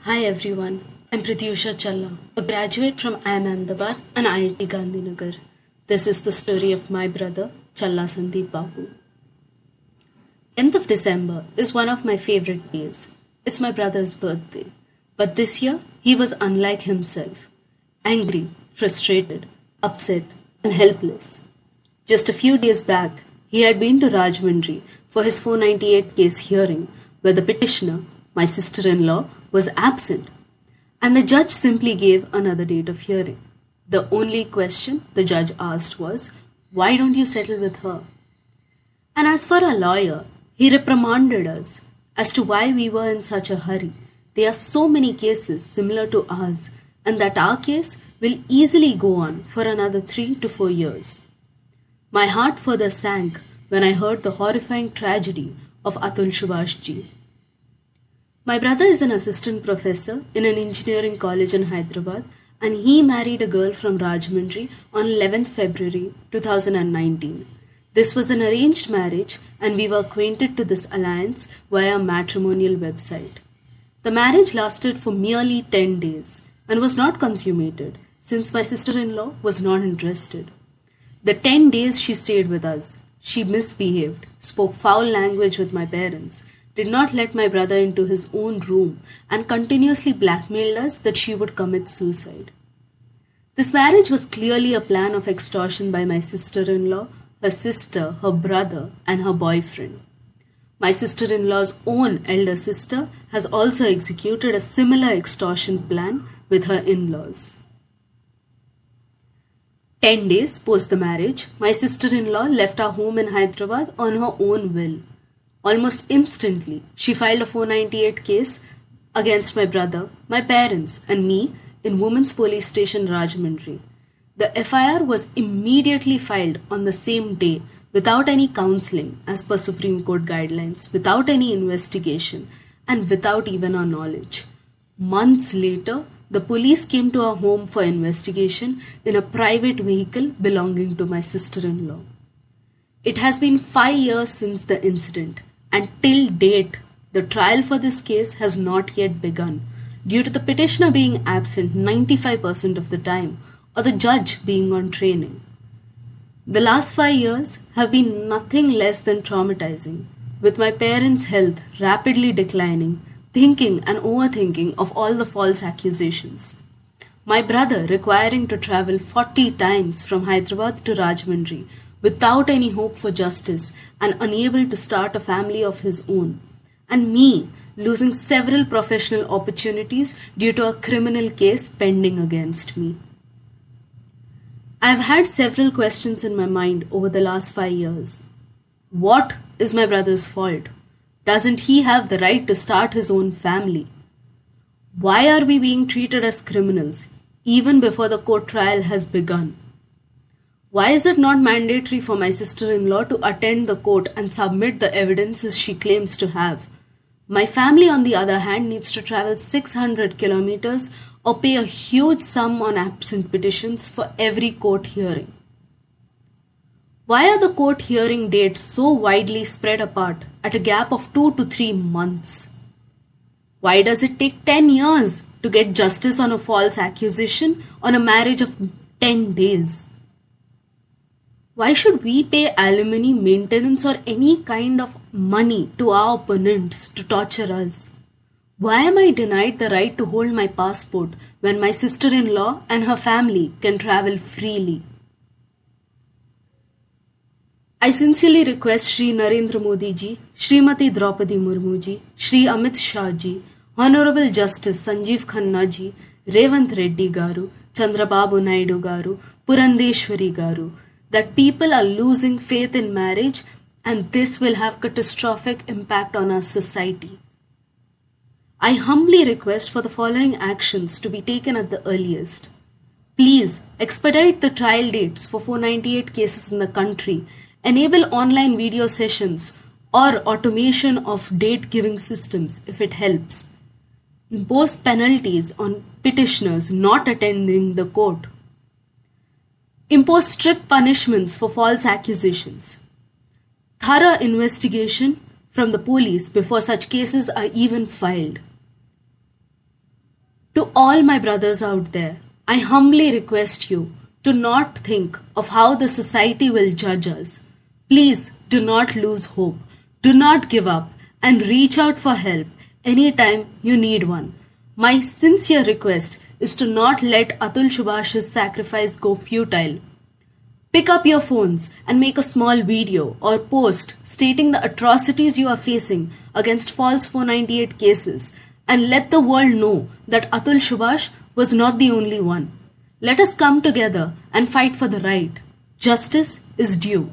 Hi everyone, I'm Pratyusha Challa, a graduate from IIM Ahmedabad and IIT Gandhinagar. This is the story of my brother, Challa Sandeep Babu. 10th of December is one of my favorite days. It's my brother's birthday. But this year, he was unlike himself. Angry, frustrated, upset, and helpless. Just a few days back, he had been to Rajahmundry for his 498 case hearing, where the petitioner, my sister in law, was absent, and the judge simply gave another date of hearing. The only question the judge asked was, "Why don't you settle with her?" And as for a lawyer, he reprimanded us as to why we were in such a hurry. There are so many cases similar to ours, and that our case will easily go on for another 3 to 4 years. My heart further sank when I heard the horrifying tragedy of Atul Subhashji. My brother is an assistant professor in an engineering college in Hyderabad, and he married a girl from Rajahmundry on 11th February 2019. This was an arranged marriage, and we were acquainted to this alliance via a matrimonial website. The marriage lasted for merely 10 days and was not consummated since my sister in law was not interested. The 10 days she stayed with us, she misbehaved, spoke foul language with my parents, did not let my brother into his own room, and continuously blackmailed us that she would commit suicide. This marriage was clearly a plan of extortion by my sister in law, her sister, her brother, and her boyfriend. My sister in law's own elder sister has also executed a similar extortion plan with her in laws. 10 days post the marriage, my sister in law left our home in Hyderabad on her own will. Almost instantly, she filed a 498 case against my brother, my parents, and me in Women's Police Station Rajahmundry. The FIR was immediately filed on the same day without any counseling as per Supreme Court guidelines, without any investigation, and without even our knowledge. Months later, the police came to our home for investigation in a private vehicle belonging to my sister-in-law. It has been 5 years since the incident, and till date, the trial for this case has not yet begun due to the petitioner being absent 95% of the time or the judge being on training. The last 5 years have been nothing less than traumatizing, with my parents' health rapidly declining, thinking and overthinking of all the false accusations. My brother requiring to travel 40 times from Hyderabad to Rajahmundry without any hope for justice and unable to start a family of his own, and me losing several professional opportunities due to a criminal case pending against me. I have had several questions in my mind over the last 5 years. What is my brother's fault? Doesn't he have the right to start his own family? Why are we being treated as criminals even before the court trial has begun? Why is it not mandatory for my sister-in-law to attend the court and submit the evidences she claims to have? My family, on the other hand, needs to travel 600 kilometers or pay a huge sum on absent petitions for every court hearing. Why are the court hearing dates so widely spread apart at a gap of 2 to 3 months? Why does it take 10 years to get justice on a false accusation on a marriage of 10 days? Why should we pay alimony, maintenance, or any kind of money to our opponents to torture us? Why am I denied the right to hold my passport when my sister-in-law and her family can travel freely? I sincerely request Shri Narendra Modi ji, Srimati Draupadi Murmu ji, Shri Amit Shah ji, Honorable Justice Sanjeev Khanna ji, Revant Reddy garu, Chandrababu Naidu garu, Purandeshwari garu, that people are losing faith in marriage, and this will have catastrophic impact on our society. I humbly request for the following actions to be taken at the earliest. Please expedite the trial dates for 498 cases in the country, enable online video sessions or automation of date giving systems if it helps. Impose penalties on petitioners not attending the court. Impose strict punishments for false accusations. Thorough investigation from the police before such cases are even filed. To all my brothers out there, I humbly request you to not think of how the society will judge us. Please do not lose hope. Do not give up and reach out for help anytime you need one. My sincere request is to not let Atul Subhash's sacrifice go futile. Pick up your phones and make a small video or post stating the atrocities you are facing against false 498 cases and let the world know that Atul Subhash was not the only one. Let us come together and fight for the right. Justice is due.